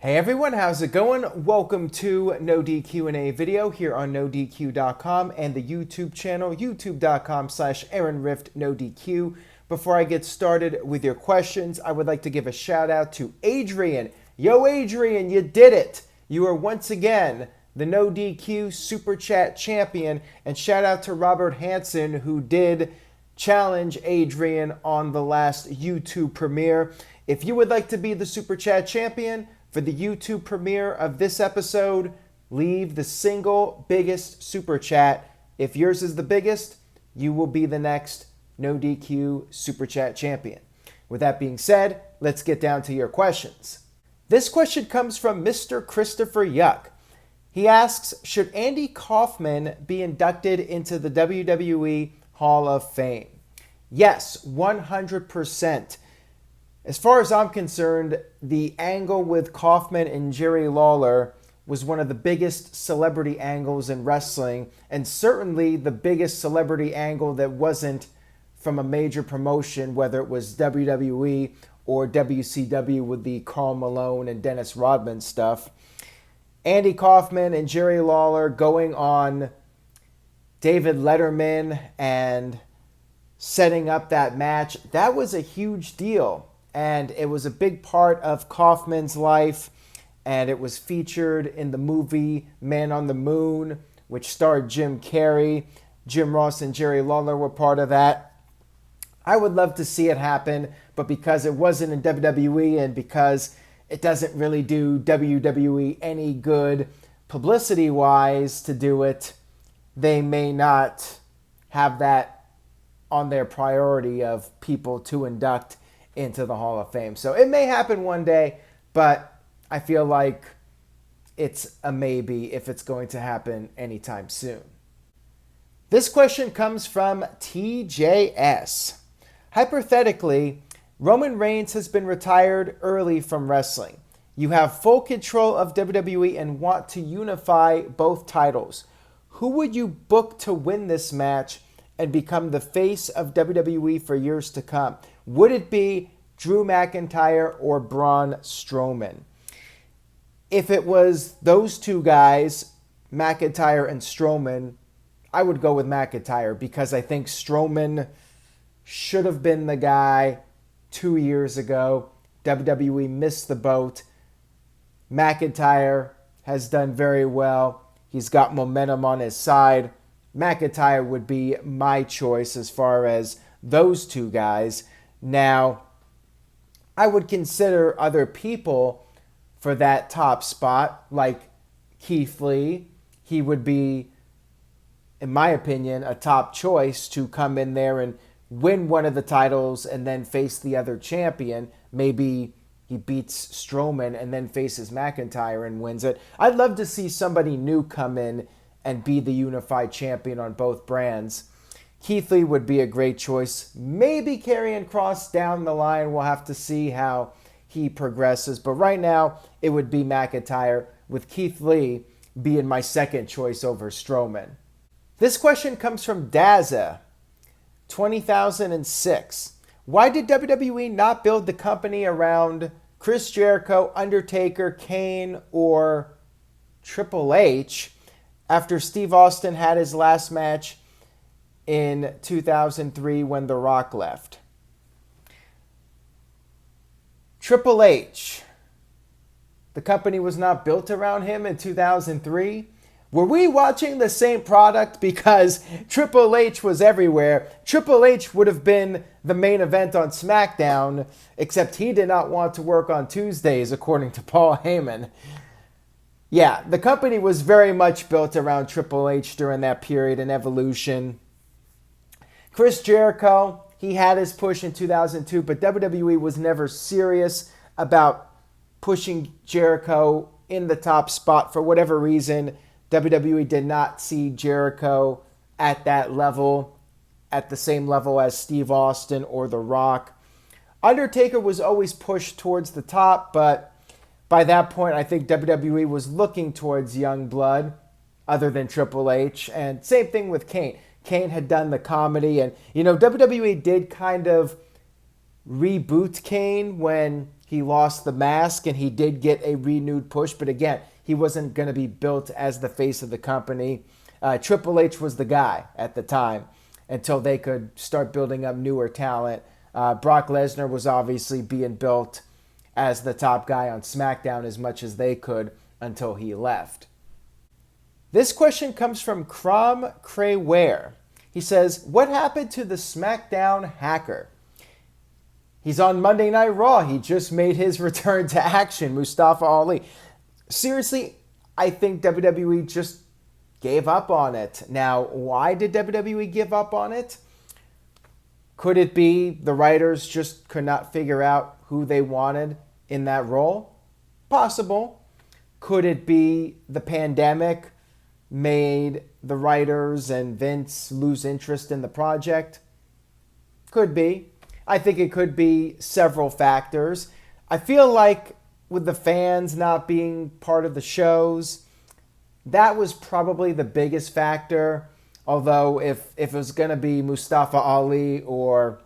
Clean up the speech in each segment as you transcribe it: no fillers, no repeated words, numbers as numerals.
Hey everyone, how's it going? Welcome to NoDQ&A video here on NoDQ.com and the YouTube channel, youtube.com/AaronRiftNoDQ. Before I get started with your questions, I would like to give a shout out to Adrian. Yo Adrian, you did it! You are once again the NoDQ Super Chat champion, and shout out to Robert Hansen who did challenge Adrian on the last YouTube premiere. If you would like to be the Super Chat champion for the YouTube premiere of this episode, leave the single biggest Super Chat. If yours is the biggest, you will be the next NoDQ Super Chat champion. With that being said, let's get down to your questions. This question comes from Mr. Christopher Yuck. He asks, should Andy Kaufman be inducted into the WWE Hall of Fame? Yes, 100%. As far as I'm concerned, the angle with Kaufman and Jerry Lawler was one of the biggest celebrity angles in wrestling, and certainly the biggest celebrity angle that wasn't from a major promotion, whether it was WWE or WCW with the Karl Malone and Dennis Rodman stuff. Andy Kaufman and Jerry Lawler going on David Letterman and setting up that match, that was a huge deal. And it was a big part of Kaufman's life, and it was featured in the movie Man on the Moon, which starred Jim Carrey. Jim Ross and Jerry Lawler were part of that. I would love to see it happen, but because it wasn't in WWE and because it doesn't really do WWE any good publicity-wise to do it, they may not have that on their priority of people to induct into the Hall of Fame. So it may happen one day, but I feel like it's a maybe if it's going to happen anytime soon. This question comes from TJS. Hypothetically, Roman Reigns has been retired early from wrestling. You have full control of WWE and want to unify both titles. Who would you book to win this match and become the face of WWE for years to come? Would it be Drew McIntyre or Braun Strowman? If it was those two guys, McIntyre and Strowman, I would go with McIntyre because I think Strowman should have been the guy 2 years ago. WWE missed the boat. McIntyre has done very well. He's got momentum on his side. McIntyre would be my choice as far as those two guys. Now, I would consider other people for that top spot, like Keith Lee. He would be, in my opinion, a top choice to come in there and win one of the titles and then face the other champion. Maybe he beats Strowman and then faces McIntyre and wins it. I'd love to see somebody new come in and be the unified champion on both brands. Keith Lee would be a great choice. Maybe Karrion Kross down the line. We'll have to see how he progresses. But right now, it would be McIntyre, with Keith Lee being my second choice over Strowman. This question comes from Daza, 20,006. Why did WWE not build the company around Chris Jericho, Undertaker, Kane, or Triple H after Steve Austin had his last match in 2003 when The Rock left? Triple H, the company was not built around him in 2003. Were we watching the same product? Because Triple H was everywhere. Triple H would have been the main event on Smackdown, except he did not want to work on Tuesdays, according to Paul Heyman. Yeah, the company was very much built around Triple H during that period in Evolution. Chris Jericho, he had his push in 2002, but WWE was never serious about pushing Jericho in the top spot. For whatever reason, WWE did not see Jericho at that level, at the same level as Steve Austin or The Rock. Undertaker was always pushed towards the top, but by that point, I think WWE was looking towards young blood other than Triple H. And same thing with Kane. Kane had done the comedy, and WWE did kind of reboot Kane when he lost the mask and he did get a renewed push. But again, he wasn't going to be built as the face of the company. Triple H was the guy at the time until they could start building up newer talent. Brock Lesnar was obviously being built as the top guy on Smackdown as much as they could until he left. This question comes from Crom Crayware. He says, what happened to the Smackdown hacker? He's on Monday Night Raw. He just made his return to action, Mustafa Ali. Seriously, I think WWE just gave up on it. Now, why did WWE give up on it? Could it be the writers just could not figure out who they wanted in that role? Possible. Could it be the pandemic made the writers and Vince lose interest in the project? Could be. I think it could be several factors. I feel like with the fans not being part of the shows, that was probably the biggest factor. Although if it was going to be Mustafa Ali or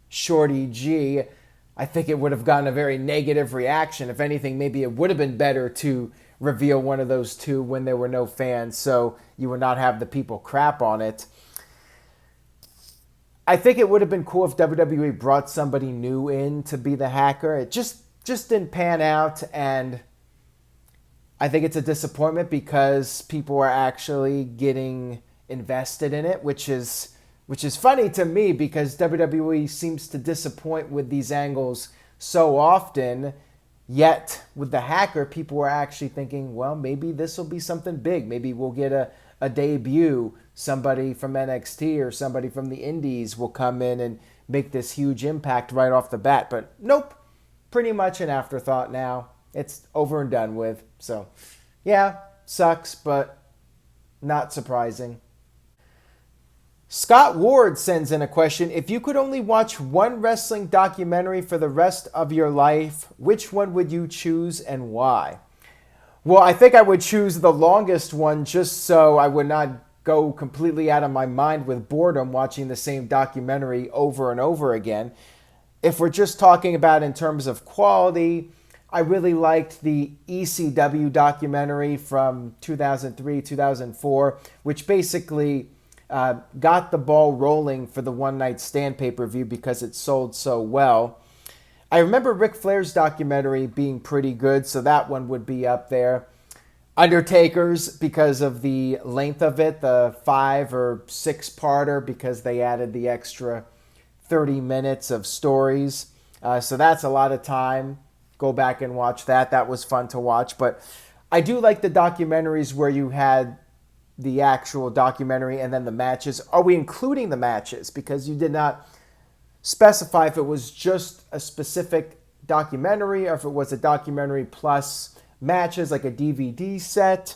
Shorty G, I think it would have gotten a very negative reaction. If anything, maybe it would have been better to reveal one of those two when there were no fans so you would not have the people crap on it. I think it would have been cool if WWE brought somebody new in to be the hacker. It just didn't pan out, and I think it's a disappointment because people are actually getting invested in it, which is funny to me because WWE seems to disappoint with these angles so often. Yet with the hacker, people were actually thinking, well, maybe this will be something big. Maybe we'll get a debut. Somebody from NXT or somebody from the Indies will come in and make this huge impact right off the bat. But nope, pretty much an afterthought now. It's over and done with. So, yeah, sucks, but not surprising. Scott Ward sends in a question. If you could only watch one wrestling documentary for the rest of your life, which one would you choose and why? Well, I think I would choose the longest one just so I would not go completely out of my mind with boredom watching the same documentary over and over again. If we're just talking about in terms of quality, I really liked the ECW documentary from 2003, 2004, which basically got the ball rolling for the One Night Stand pay-per-view because it sold so well. I remember Ric Flair's documentary being pretty good, so that one would be up there. Undertaker's, because of the length of it, the 5 or 6-parter, because they added the extra 30 minutes of stories. So that's a lot of time. Go back and watch that. That was fun to watch. But I do like the documentaries where you had the actual documentary and then the matches. Are we including the matches? Because you did not specify if it was just a specific documentary or if it was a documentary plus matches, like a DVD set.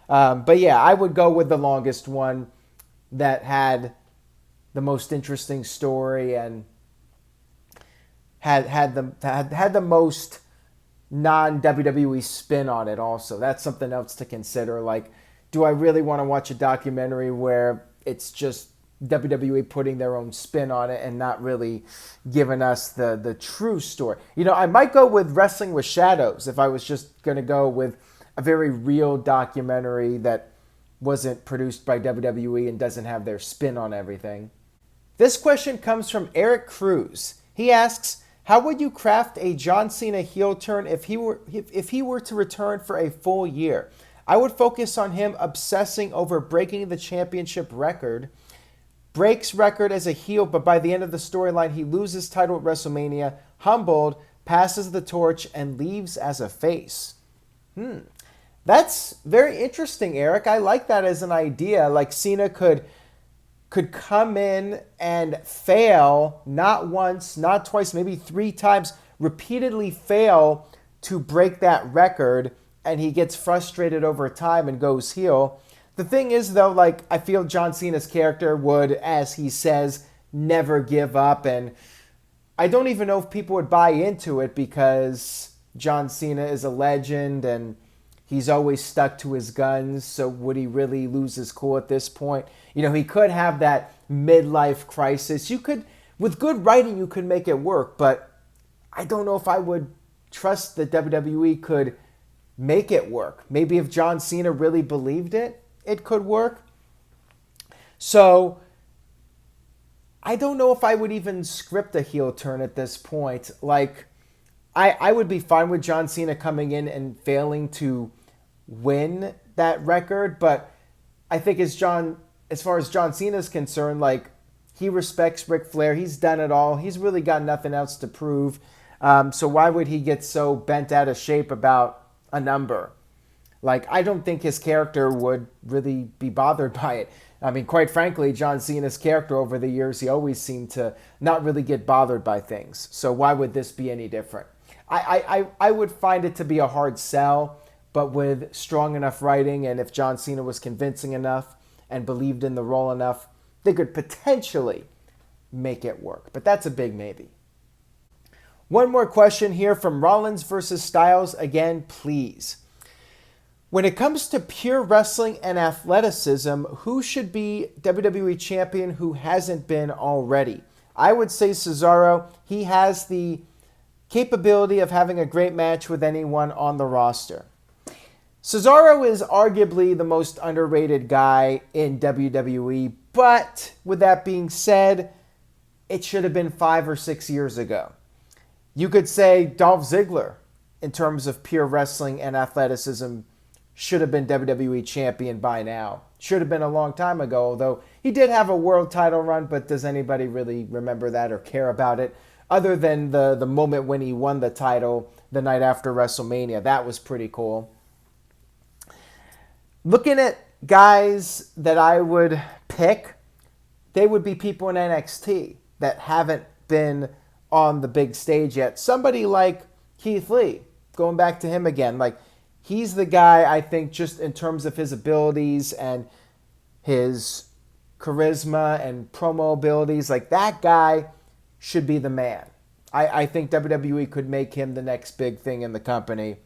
But yeah, I would go with the longest one that had the most interesting story and had the most non-WWE spin on it also. That's something else to consider. Like, do I really want to watch a documentary where it's just WWE putting their own spin on it and not really giving us the true story? You know, I might go with Wrestling with Shadows if I was just going to go with a very real documentary that wasn't produced by WWE and doesn't have their spin on everything. This question comes from Eric Cruz. He asks, how would you craft a John Cena heel turn if he were to return for a full year? I would focus on him obsessing over breaking the championship record. Breaks record as a heel, but by the end of the storyline, he loses title at WrestleMania, humbled, passes the torch, and leaves as a face. That's very interesting, Eric. I like that as an idea. Like, Cena could come in and fail, not once, not twice, maybe 3 times, repeatedly fail to break that record, and he gets frustrated over time and goes heel. The thing is, though, like, I feel John Cena's character would, as he says, never give up. And I don't even know if people would buy into it because John Cena is a legend and he's always stuck to his guns. So would he really lose his cool at this point? You know, he could have that midlife crisis. We with good writing, you could make it work, but I don't know if I would trust that WWE could make it work. Maybe if John Cena really believed it, it could work. So I don't know if I would even script a heel turn at this point. Like, I would be fine with John Cena coming in and failing to win that record, but I think as far as John Cena is concerned, like, he respects Ric Flair. He's done it all. He's really got nothing else to prove. So why would he get so bent out of shape about a number? Like, I don't think his character would really be bothered by it. I mean, quite frankly, John Cena's character over the years, he always seemed to not really get bothered by things. So why would this be any different? I would find it to be a hard sell, but with strong enough writing, and if John Cena was convincing enough and believed in the role enough, they could potentially make it work. But that's a big maybe. One more question here from Rollins versus Styles. Again, please. When it comes to pure wrestling and athleticism, who should be WWE Champion who hasn't been already? I would say Cesaro. He has the capability of having a great match with anyone on the roster. Cesaro is arguably the most underrated guy in WWE, but with that being said, it should have been 5 or 6 years ago. You could say Dolph Ziggler, in terms of pure wrestling and athleticism, should have been WWE Champion by now. Should have been a long time ago, although he did have a world title run, but does anybody really remember that or care about it? Other than the moment when he won the title the night after WrestleMania. That was pretty cool. Looking at guys that I would pick, they would be people in NXT that haven't been on the big stage yet. Somebody like Keith Lee, going back to him again. Like, he's the guy, I think, just in terms of his abilities and his charisma and promo abilities, like, that guy should be the man. I think WWE could make him the next big thing in the company.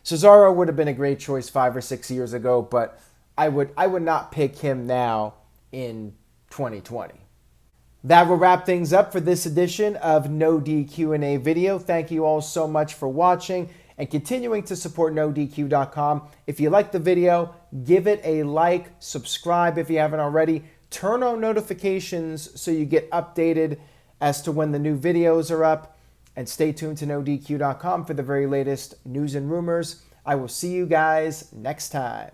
Cesaro would have been a great choice 5 or 6 years ago, but I would not pick him now in 2020. That will wrap things up for this edition of NoDQ&A video. Thank you all so much for watching and continuing to support NoDQ.com. If you liked the video, give it a like, subscribe if you haven't already, turn on notifications so you get updated as to when the new videos are up, and stay tuned to NoDQ.com for the very latest news and rumors. I will see you guys next time.